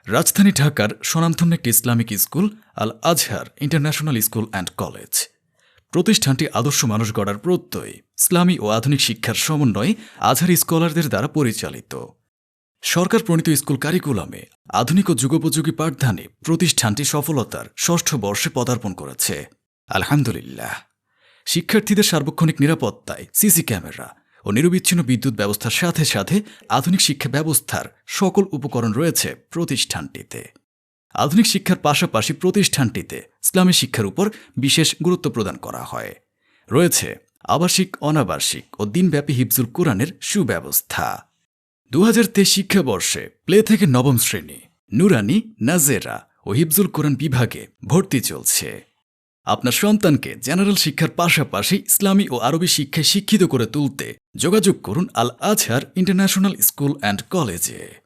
রাজধানী ঢাকার স্বনামধন্য একটি Islamic school Al Azhar international school and college. প্রতিষ্ঠানটি আদর্শ মানুষ গড়ার প্রত্যয়, ইসলামী ও আধুনিক শিক্ষার সমন্বয়ে আজহার স্কলারদের দ্বারা পরিচালিত। সরকার প্রণীত স্কুল কারিকুলামে আধুনিক ও যুগোপযোগী পাঠদানে প্রতিষ্ঠানটি সফলতার ৬ষ্ঠ বর্ষে পদার্পণ করেছে। আলহামদুলিল্লাহ। শিক্ষার্থীদের সার্বক্ষণিক নিরাপত্তায় সিসি ক্যামেরা ও নিরবিচ্ছিন্ন বিদ্যুৎ ব্যবস্থার সাথে সাথে আধুনিক শিক্ষা ব্যবস্থার সকল উপকরণ রয়েছে প্রতিষ্ঠানটিতে। আধুনিক শিক্ষার পাশাপাশি প্রতিষ্ঠানটিতে ইসলামী শিক্ষার উপর বিশেষ গুরুত্ব প্রদান করা হয়। রয়েছে আবাসিক, অনাবাসিক ও দিনব্যাপী হিফজুল কোরআনের সুব্যবস্থা। ২০২৩ শিক্ষাবর্ষে প্লে থেকে নবম শ্রেণী নুরানি, নাজেরা ও হিফজুল কোরআন বিভাগে ভর্তি চলছে। আপনার সন্তানকে জেনারেল শিক্ষার পাশাপাশি ইসলামী ও আরবি শিক্ষায় শিক্ষিত করে তুলতে যোগাযোগ করুন আল আজহার ইন্টারন্যাশনাল স্কুল অ্যান্ড কলেজে।